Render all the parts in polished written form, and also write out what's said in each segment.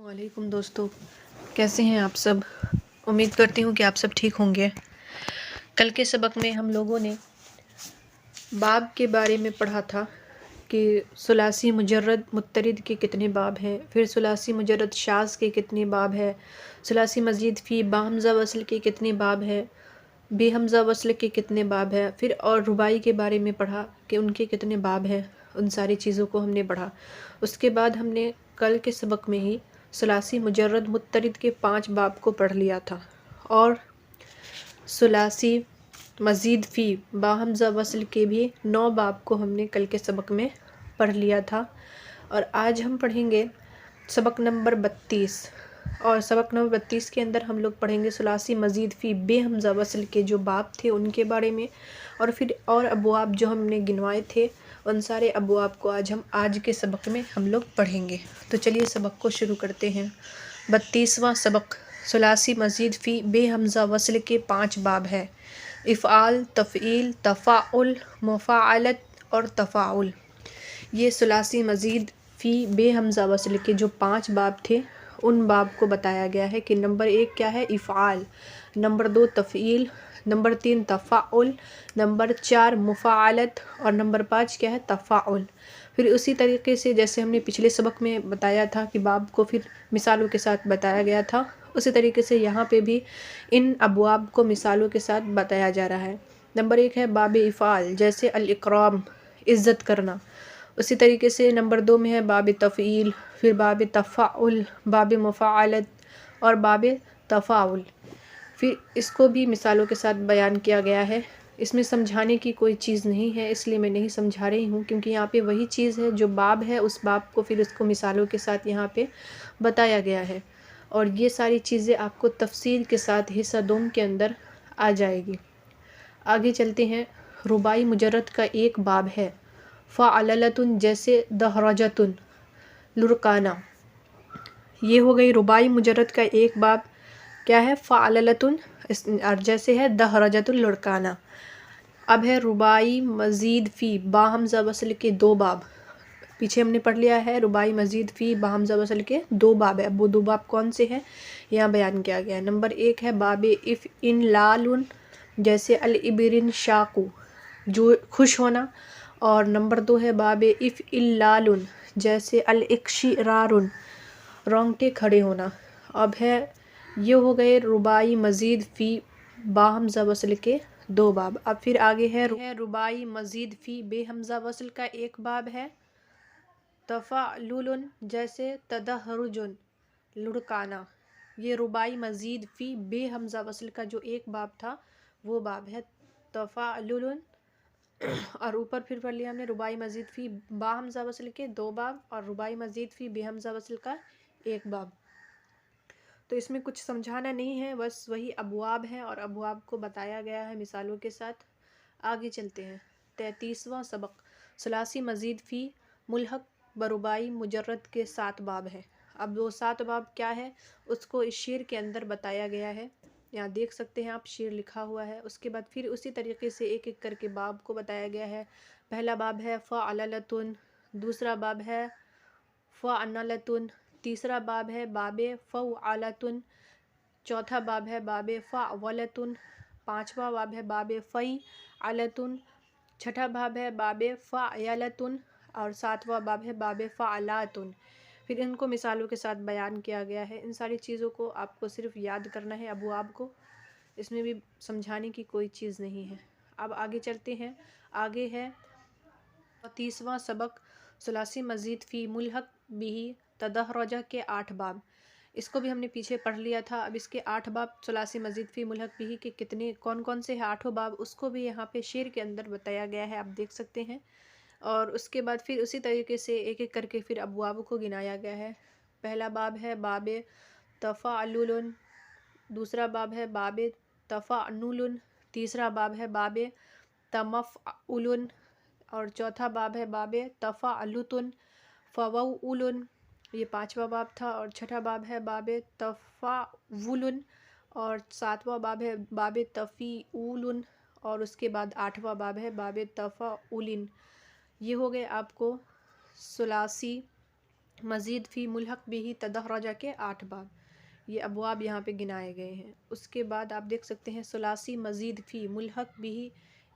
वालेकुम दोस्तों, कैसे हैं आप सब। उम्मीद करती हूँ कि आप सब ठीक होंगे। कल के सबक में हम लोगों ने बाब के बारे में पढ़ा था कि सुलासी मुजर्रद मुत्तरिद के कितने बाब हैं, फिर सुलासी मुजर्रद शाज़ के कितने बाब हैं, सुलासी मज़ीद फ़ी बाहमज़ा वस्ल के कितने बाब हैं, बेहमज़ा वस्ल के कितने बाब हैं, फिर और रुबाई के बारे में पढ़ा कि उनके कितने बाब हैं। उन सारी चीज़ों को हमने पढ़ा। उसके बाद हमने कल के सबक में ही सुलासी मुजर्रद मुत्तरिद के 5 बाब को पढ़ लिया था और सुलासी मज़ीद फ़ी बाहमज़ा वस्ल के भी 9 बाब को हमने कल के सबक में पढ़ लिया था। और आज हम पढ़ेंगे सबक नंबर 32 और सबक नंबर 32 के अंदर हम लोग पढ़ेंगे सुलासी मज़ीद फ़ी बेहमज़ा वस्ल के जो बाब थे उनके बारे में, और फिर और अबवाब जो हमने गिनवाए थे उन सारे अबवाब को आज के सबक में हम लोग पढ़ेंगे। तो चलिए सबक को शुरू करते हैं। 32वां सबक सुलासी मज़ीद फ़ी बेहमज़ा वस्ल के 5 बाब है। इफ़आल, तफ़ईल, तफ़ाउल, मुफ़ाअलत और तफ़ाउल। ये सुलासी मज़ीद फ़ी बेहमज़ा वस्ल के जो 5 बाब थे उन बाब को बताया गया है कि नंबर 1 क्या है, इफ़आल, नंबर 2 तफ़ईल, नंबर 3 तफ़ाउल, नंबर 4 मुफ़ाअलत और नंबर 5 क्या है, तफ़ाउल। फिर उसी तरीके से जैसे हमने पिछले सबक में बताया था कि बाब को फिर मिसालों के साथ बताया गया था, उसी तरीके से यहाँ पे भी इन अबवाब को मिसालों के साथ बताया जा रहा है। नंबर 1 है बाब इफ़ाल, जैसे अल इकराम, इज़्ज़त करना। उसी तरीके से नंबर 2 में है बाब तफ़ईल, फिर बाब तफ़ाउल, बाब मुफ़ाअलत और बाब तफ़ाउल। फिर इसको भी मिसालों के साथ बयान किया गया है। इसमें समझाने की कोई चीज़ नहीं है, इसलिए मैं नहीं समझा रही हूँ, क्योंकि यहाँ पे वही चीज़ है जो बाब है, उस बाब को फिर उसको मिसालों के साथ यहाँ पे बताया गया है। और ये सारी चीज़ें आपको तफसील के साथ हिस्सा दोम के अंदर आ जाएगी। आगे चलते हैं। रुबाई मुजर्रद का एक बाब है फ़अललतुन, जैसे दहरजतुन, लुरकाना। ये हो गई रुबाई मुजर्रद का एक बाब, क्या है, फ़अललतुन, और जैसे है दहरजतुल लुरकाना। अब है रुबाई मज़ीद फ़ी बाहमज़ा वस्ल के 2 बाब। पीछे हमने पढ़ लिया है रुबाई मज़ीद फ़ी बाहमज़ा वस्ल के 2 बाब है। अब वो 2 बाब कौन से हैं यहाँ बयान किया गया है। नंबर 1 है बाब इफ़ इन लालुन, जैसे अल इबरिन शाकू, जो खुश होना। और नंबर 2 है बाब इफ़ इल लालुन, जैसे अल इक्शिरारुन, रोंगटे खड़े होना। अब है ये हो गए रुबाई मज़ीद फ़ी बाहमज़ा वस्ल के 2 बाब। अब फिर आगे है रुबाई मज़ीद फ़ी बेहमज़ा वस्ल का एक बाब है तफ़ालुन, जैसे तदहरुजुन, लुढ़काना। ये रुबाई मज़ीद फ़ी बेहमज़ा वस्ल का जो एक बाब था वो बाब है तफ़ालुन। और ऊपर फिर पढ़ लिया हमने रुबाई मज़ीद फ़ी बाहमज़ा वस्ल के 2 बाब और रुबाई मज़ीद फ़ी बेहमज़ा वस्ल का 1 बाब। तो इसमें कुछ समझाना नहीं है, बस वही अबवाब हैं और अबवाब को बताया गया है मिसालों के साथ। आगे चलते हैं। 33वां सबक सुलासी मज़ीद फ़ी मुल्हक बरुबाई मुजर्रद के 7 बाब हैं। अब वो 7 बाब क्या है उसको इस शेर के अंदर बताया गया है। यहाँ देख सकते हैं आप, शेर लिखा हुआ है। उसके बाद फिर उसी तरीके से एक एक करके बाब को बताया गया है। पहला बाब है फ़अललतुन, दूसरा बाब है फ़अनलतुन, तीसरा बाब है बाबे फ़अलतुन, चौथा बाब है बाबे फ़अवलतुन, पांचवा बाब है बाबे फ़इअलतुन, छठा बाब है बाबे फ़अयलतुन और सातवां बाब है बाबे फ़अलातुन। फिर इनको मिसालों के साथ बयान किया गया है। इन सारी चीज़ों को आपको सिर्फ याद करना है अबवाब को, इसमें भी समझाने की कोई चीज़ नहीं है। अब आगे चलते हैं। आगे है 30वां सबक सुलासी मज़ीद फ़ी मुल्हक बिही तदहरजा के 8 बाब। इसको भी हमने पीछे पढ़ लिया था। अब इसके 8 बाब सुलासी मज़ीद फ़ी मुल्हक बिही के कितने कौन कौन से हैं 8 बाब, उसको भी यहाँ पे शेर के अंदर बताया गया है, आप देख सकते हैं। और उसके बाद फिर उसी तरीके से एक एक करके फिर अबवाब को गिनाया गया है। पहला बाब है बाब तफ़ाअलुन, दूसरा बाब है बाब तफ़ाअनुलन, तीसरा बाब है बाब तमफ़उलन और चौथा बाब है बाब तफ़ाअलुतुन फ़वउलन, ये 5वां बाब था। और छठा बाब है बाब तफ़ावुलन और 7वां बाब है बाब तफ़ीउलन और उसके बाद 8वां बाब है बाब तफ़ाउलिन। ये हो गए आपको सुलासी मज़ीद फ़ी मुल्हक बिही तदहरजा के 8 बाब, ये अबवाब यहाँ पे गिनाए गए हैं। उसके बाद आप देख सकते हैं सुलासी मज़ीद फ़ी मुल्हक बिही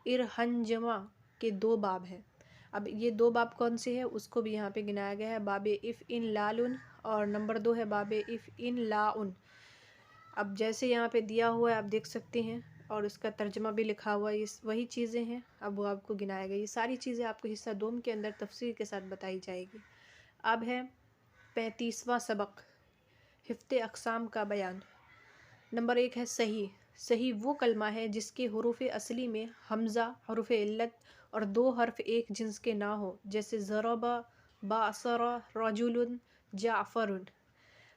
इरहंजमा के 2 बाब हैं। अब ये 2 बाब कौन से हैं उसको भी यहाँ पे गिनाया गया है, बाब इफ़ इन लालुन और नंबर 2 है बाब इफ़ इन लाउन। अब जैसे यहाँ पे दिया हुआ है आप देख सकते हैं और उसका तर्जमा भी लिखा हुआ है, इस वही चीज़ें हैं अब वो आपको गिनाया गया। ये सारी चीज़ें आपको हिस्सा 2 के अंदर तफसील के साथ बताई जाएगी। अब है 35वां सबक, हिफ्ते अक़साम का बयान। नंबर 1 है सही। सही वो कलमा है जिसके हुरूफ असली में हमज़ा, हुरूफ इल्लत और 2 हर्फ एक जिन्स के ना हो, जैसे ज़रबा, बासरा, रजुलन, जाफ़रुन।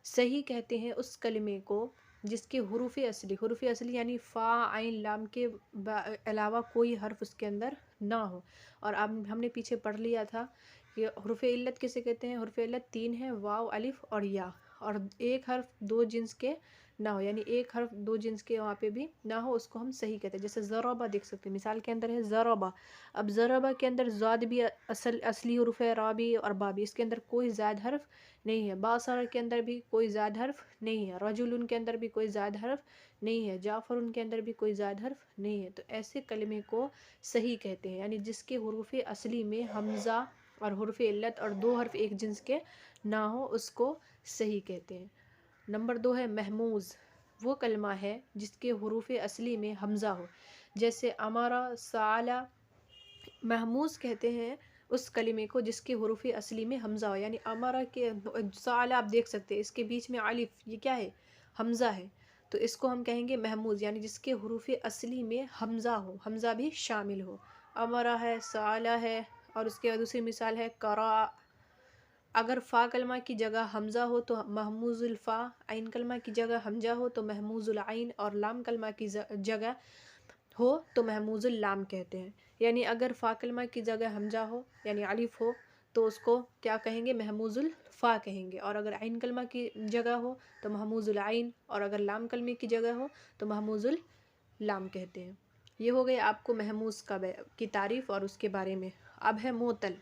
सही कहते हैं उस कलमे को जिसके हुरूफ असली यानी फ़ा आइन लाम के अलावा कोई हर्फ उसके अंदर ना हो। और अब हमने पीछे पढ़ लिया था कि हुरूफ इल्लत किसे कहते हैं। हुरूफ इल्लत 3 है, वाव, अलिफ और या, और एक हर्फ 2 जिन्स के ना हो, यानी एक हर्फ 2 जिन्स के वहाँ पे भी ना हो, उसको हम सही कहते हैं। जैसे ज़रबा देख सकते हैं, मिसाल के अंदर है ज़रबा। अब ज़रबा के अंदर ज़ाद भी असली हुरूफ है, रा भी और बा भी, इसके अंदर कोई ज़ाद हर्फ नहीं है। बासरा के अंदर भी कोई ज़ाद हर्फ नहीं है। रजुलन के अंदर भी कोई ज़ाद हर्फ नहीं है। जाफ़रुन के अंदर भी कोई ज़ाद हर्फ नहीं है। तो ऐसे कलमे को सही कहते हैं, यानी जिसके हुरूफ असली में हमज़ा और हुरूफ इल्लत और 2 हर्फ एक जिन्स के ना हो, उसको सही कहते हैं। नंबर 2 है महमूज़। वो कलमा है जिसके हुरूफ असली में हमज़ा हो, जैसे अमारा, साला। महमूज़ कहते हैं उस कलिमे को जिसके हुरूफ असली में हमज़ा हो, यानी अमारा के साला आप देख सकते हैं इसके बीच में अलिफ, ये क्या है, हमज़ा है, तो इसको हम कहेंगे महमूज़, यानी जिसके हुरूफ असली में हमज़ा हो, हमज़ा भी शामिल हो। अमारा है, साला है, और उसके बाद दूसरी मिसाल है करा। अगर फ़ा कलमा की जगह हमज़ा हो तो महमूज़ुल फ़ा, आइन कलमा की जगह हमज़ा हो तो महमूज़ुल आइन, और लाम कलमा की जगह हो तो महमूज़ुल लाम कहते हैं। यानी अगर फ़ा कलमा की जगह हमज़ा हो यानी अलिफ हो तो उसको क्या कहेंगे, महमूज़ुल फ़ा कहेंगे, और अगर आइन कलमा की जगह हो तो महमूज़ुल आइन, और अगर लाम कलमे की जगह हो तो महमूज़ुल लाम कहते हैं। ये हो गए आपको महमूज़ की तारीफ़ और उसके बारे में। अब है मोतल।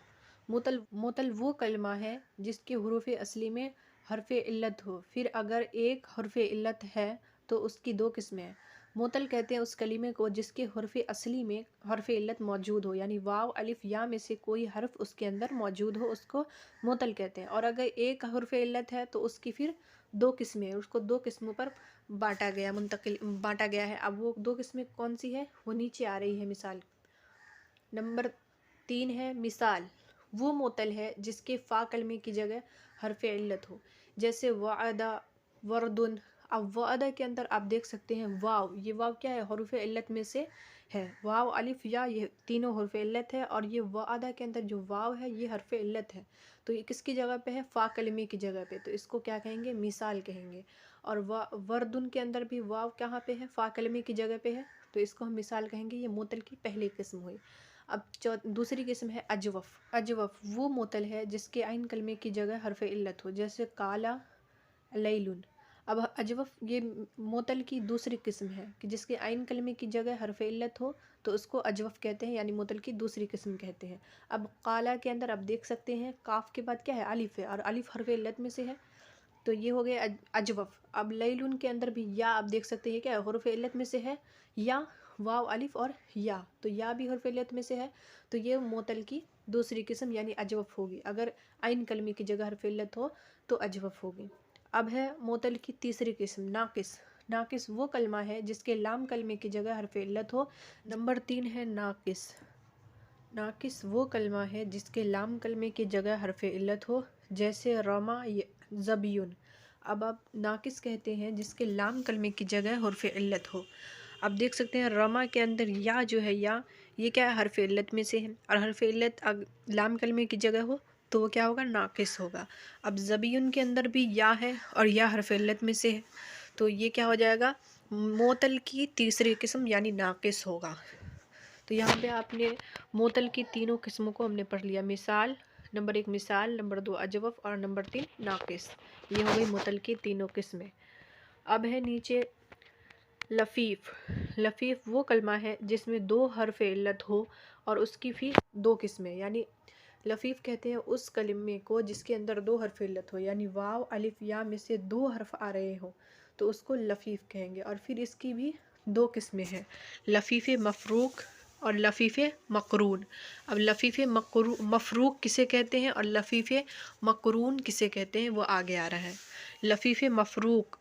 मोतल वो कलमा है जिसके हुरूफ असली में हर्फ इल्लत हो, फिर अगर एक हर्फ इल्लत है तो उसकी 2 किस्में हैं। मोतल कहते हैं उस कलीमे को जिसके हर्फ असली में हर्फ इल्लत मौजूद हो, यानी वाव, अलिफ, या में से कोई हर्फ उसके अंदर मौजूद हो, उसको मोतल कहते हैं। और अगर एक हर्फ इल्लत है तो उसकी फिर 2 किस्में, उसको 2 किस्मों पर बांटा गया है। अब वो 2 किस्में कौन सी है वो नीचे आ रही है मिसाल। नंबर 3 है मिसाल। वो मोतल है जिसके फ़ा कलमे की जगह हर्फ इल्लत हो, जैसे वादा, वर्दुन। अब वादा के अंदर आप देख सकते हैं वाव, ये वाव क्या है, हुरूफ इल्लत में से है। वाव, अलिफ, या, ये तीनों हुरूफ इल्लत है, और ये वादा के अंदर जो वाव है ये हर्फ इल्लत है, तो ये किसकी जगह पे है, फ़ा कलमे की जगह पे, तो इसको क्या कहेंगे, मिसाल कहेंगे। और वर्दुन के अंदर भी वाव कहाँ पे है, फ़ा कलमे की जगह पे है, तो इसको हम मिसाल कहेंगे। ये मोतल की पहली किस्म हुई। अब दूसरी किस्म है अजवफ़। अजवफ़ वो मोतल है जिसके आइन कलमे की जगह हर्फ इल्लत हो, जैसे काला, लैलुन। अब अजवफ़ ये मोतल की दूसरी किस्म है कि जिसके आइन कलमे की जगह हर्फ इल्लत हो तो उसको अजवफ़ कहते हैं, यानी मोतल की दूसरी किस्म कहते हैं। अब काला के अंदर आप देख सकते हैं काफ के बाद क्या है, अलिफ है, और अलिफ हर्फ इल्लत में से है, तो ये हो गया अजवफ़। अब लैलुन के अंदर भी या आप देख सकते हैं क्या है, हुरूफ इल्लत में से है, या, वाव, अलिफ और या, तो या भी हुरूफ इल्लत में से है, तो ये मोतल की दूसरी किस्म यानी अजवफ़ होगी। अगर आइन कलमे की जगह हर्फ इल्लत हो तो अजवफ़ होगी। अब है मोतल की तीसरी किस्म नाकिस। नाकिस वो कलमा है जिसके लाम कलमे की जगह हर्फ इल्लत हो। नंबर 3 है नाकिस। नाकिस वो कलमा है जिसके लाम कलमे की जगह हर्फ इल्लत हो, जैसे रमा, ज़बियुन। अब आप नाकिस कहते हैं जिसके लाम कलमे की जगह हर्फ इल्लत हो। अब देख सकते हैं रमा के अंदर या जो है, या ये क्या है, हर्फ इल्लत में से है, और हर्फ इल्लत लाम कलमे की जगह हो तो वो क्या होगा, नाकिस होगा। अब ज़बियुन के अंदर भी या है और या हर्फ इल्लत में से है, तो ये क्या हो जाएगा, मोतल की तीसरी किस्म यानी नाकिस होगा। तो यहाँ पे आपने मोतल की तीनों किस्मों को हमने पढ़ लिया। मिसाल, नंबर 1 मिसाल, नंबर 2 अजवफ़, और नंबर 3 नाकिस। ये हो गई मोतल की तीनों किस्में। अब है नीचे लफ़ीफ़। लफ़ीफ़ वो कलमा है जिसमें 2 हर्फ इल्लत हो और उसकी भी 2 किस्में, यानी लफ़ीफ़ कहते हैं उस कलिमे को जिसके अंदर 2 हर्फ इल्लत हो, यानी वाव अलिफ या में से 2 हर्फ आ रहे हों तो उसको लफ़ीफ़ कहेंगे। और फिर इसकी भी 2 किस्में हैं, लफ़ीफ़ मफ़रूक और लफ़ीफ़ मक़रून। अब लफ़ीफ़ मफ़रूक किसे कहते हैं और लफ़ीफ़ मक़रून किसे कहते हैं वो आगे आ रहा है। लफ़ीफ़ मफ़रूक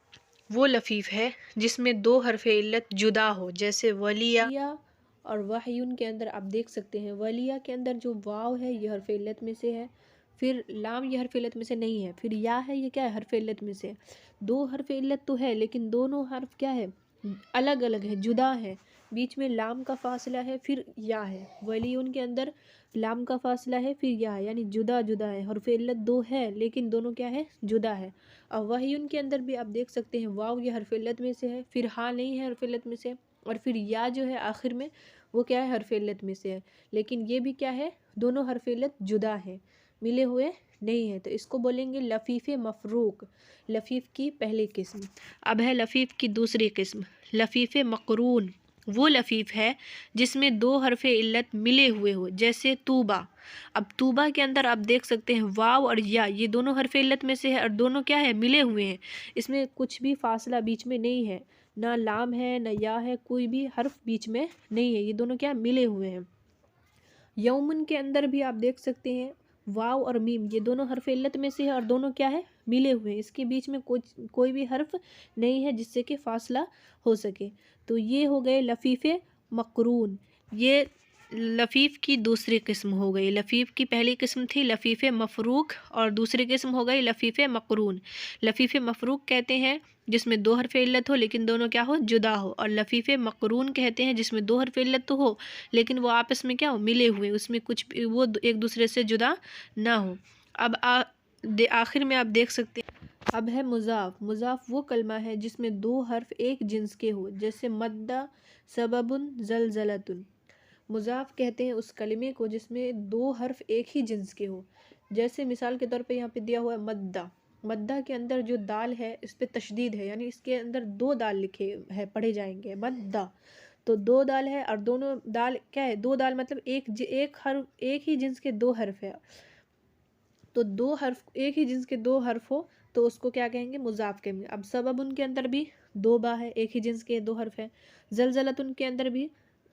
वो लफ़ीफ़ है जिसमें 2 हर्फ इल्लत जुदा हो, जैसे वलिया और वहयुन के अंदर आप देख सकते हैं वलिया के अंदर जो वाव है ये हर्फ इल्लत में से है, फिर लाम ये हर्फ इल्लत में से नहीं है, फिर या है ये क्या है हर्फ इल्लत में से। 2 हर्फ इल्लत तो है लेकिन दोनों हर्फ क्या है अलग अलग है, जुदा है, बीच में लाम का फासला है फिर या है। वलियुन के अंदर लाम का फासला है फिर या है, यानी जुदा जुदा है, हर्फ इल्लत 2 है लेकिन दोनों क्या है जुदा है। और वहयुन के अंदर भी आप देख सकते हैं वाव ये हर्फ इल्लत में से है, फिर हाँ नहीं है हर्फ इल्लत में से, और फिर या जो है आखिर में वो क्या है हर्फ इल्लत में से है, लेकिन ये भी क्या है दोनों हर्फ इल्लत जुदा है, मिले हुए नहीं है। तो इसको बोलेंगे लफ़ीफ़ मफ़रूक, लफ़ीफ़ की पहली किस्म। अब है लफ़ीफ़ की दूसरी किस्म, लफ़ीफ़ मक़रून। वो लफ़ीफ़ है जिसमें 2 हर्फ इल्लत मिले हुए हो, जैसे तूबा। अब तूबा के अंदर आप देख सकते हैं वाव और या ये दोनों हर्फ इल्लत में से है और दोनों क्या है मिले हुए हैं, इसमें कुछ भी फासला बीच में नहीं है, ना लाम है ना या है, कोई भी हर्फ बीच में नहीं है, ये दोनों क्या मिले हुए हैं। यौमन के अंदर भी आप देख सकते हैं वाव और मीम ये दोनों हर्फ इल्लत में से है और दोनों क्या है मिले हुए हैं, इसके बीच में कोई भी हर्फ नहीं है जिससे कि फासला हो सके। तो ये हो गए लफ़ीफ़ मक़रून, ये लफ़ीफ़ की दूसरी किस्म हो गई। लफ़ीफ़ की पहली किस्म थी लफ़ीफ़ मफ़रूक और दूसरी किस्म हो गई लफ़ीफ़ मक़रून। लफ़ीफ़ मफ़रूक कहते हैं जिसमें 2 हर्फ इल्लत हो लेकिन दोनों क्या हो जुदा हो, और लफ़ीफ़ मक़रून कहते हैं जिसमें 2 हर्फ इल्लत तो हो लेकिन वो आपस में क्या हो मिले हुए, उसमें कुछ वो एक दूसरे से जुदा ना हो। अब आखिर में आप देख सकते हैं अब है मुज़ाफ़। मुज़ाफ़ वो कलमा है जिसमें 2 हर्फ एक जिन्स के हो, जैसे मद्दा सबबुन ज़लज़लतुन। मुज़ाफ़ कहते हैं उस कलिमे को जिसमें 2 हर्फ एक ही जिन्स के हो, जैसे मिसाल के तौर पे यहाँ पे दिया हुआ है मद्दा। मद्दा के अंदर जो दाल है इस पे तशदीद है, यानी इसके अंदर 2 दाल लिखे हैं पढ़े जाएंगे मद्दा, तो 2 दाल है और दोनों दाल क्या है 2 दाल मतलब एक हर्फ एक ही जिन्स के 2 हर्फ है, तो 2 हर्फ एक ही जिन्स के 2 हर्फ हो तो उसको क्या कहेंगे मुज़ाफ़ कहेंगे। अब सबब उनके अंदर भी 2 बा है, एक ही जिन्स के 2 हर्फ है। ज़लज़लत उनके अंदर भी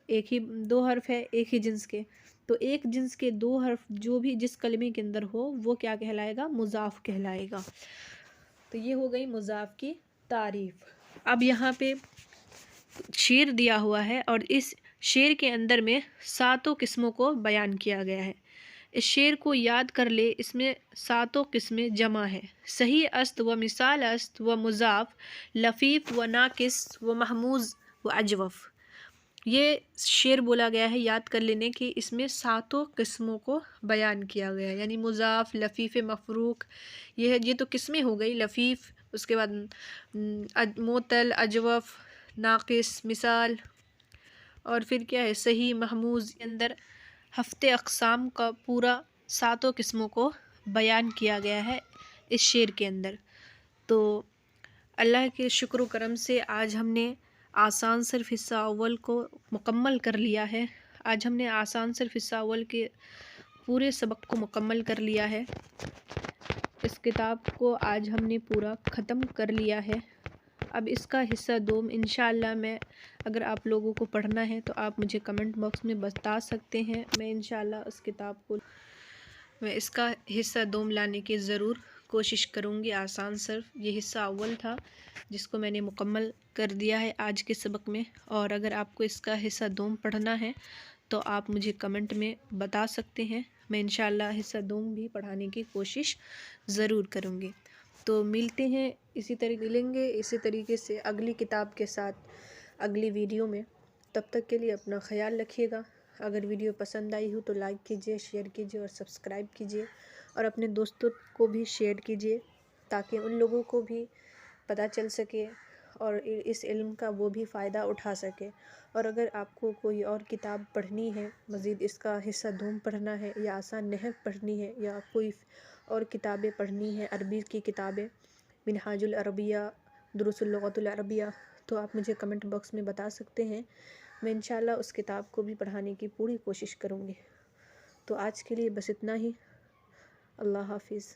एक ही 2 हर्फ है एक ही जिन्स के, तो एक जिन्स के 2 हर्फ जो भी जिस कलमे के अंदर हो वो क्या कहलाएगा मुज़ाफ़ कहलाएगा। तो ये हो गई मुज़ाफ़ की तारीफ़। अब यहाँ पे शेर दिया हुआ है और इस शेर के अंदर में 7 किस्मों को बयान किया गया है। इस शेर को याद कर ले, इसमें 7 किस्में जमा है, सही अस्त व मिसाल अस्त व मुज़ाफ़ लफ़ीफ़ व नाकिस व महमूज़ व अजवफ़। ये शेर बोला गया है याद कर लेने की, इसमें 7 किस्मों को बयान किया गया है, यानी मुज़ाफ़ लफ़ीफ़ मफ़रूक ये तो किस्में हो गई। लफ़ीफ़ उसके बाद मोतल अजवफ़ नाकिस मिसाल, और फिर क्या है सही महमूज़ के अंदर हफ्ते अक़साम का पूरा 7 किस्मों को बयान किया गया है इस शेर के अंदर। तो अल्लाह के शुक्र व करम से आज हमने आसान सिर्फ हिस्सा अव्वल को मुकम्मल कर लिया है। आज हमने आसान सिर्फ हिस्सा अव्वल के पूरे सबक को मुकम्मल कर लिया है। इस किताब को आज हमने पूरा ख़त्म कर लिया है। अब इसका हिस्सा 2 इंशाअल्लाह मैं अगर आप लोगों को पढ़ना है तो आप मुझे कमेंट बॉक्स में बता सकते हैं, मैं इंशाअल्लाह उस किताब को मैं इसका हिस्सा 2 लाने की ज़रूर कोशिश करूँगी। आसान सिर्फ ये हिस्सा अव्वल था जिसको मैंने मुकम्मल कर दिया है आज के सबक में, और अगर आपको इसका हिस्सा 2 पढ़ना है तो आप मुझे कमेंट में बता सकते हैं, मैं इंशाअल्लाह हिस्सा 2 भी पढ़ाने की कोशिश ज़रूर करूँगी। तो मिलते हैं मिलेंगे इसी तरीके से अगली किताब के साथ अगली वीडियो में। तब तक के लिए अपना ख़याल रखिएगा। अगर वीडियो पसंद आई हो तो लाइक कीजिए, शेयर कीजिए और सब्सक्राइब कीजिए, और अपने दोस्तों को भी शेयर कीजिए ताकि उन लोगों को भी पता चल सके और इस इल्म का वो भी फ़ायदा उठा सके। और अगर आपको कोई और किताब पढ़नी है, मज़ीद इसका हिस्सा 2 पढ़ना है या आसान नहव पढ़नी है या कोई और किताबें पढ़नी है, अरबी की किताबें मिनहाजुल अरबिया दुरुसुल लुग़तुल अरबिया, तो आप मुझे कमेंट बॉक्स में बता सकते हैं। मैं इंशाअल्लाह उस किताब को भी पढ़ाने की पूरी कोशिश करूँगी। तो आज के लिए बस इतना ही। अल्लाह हाफिज़।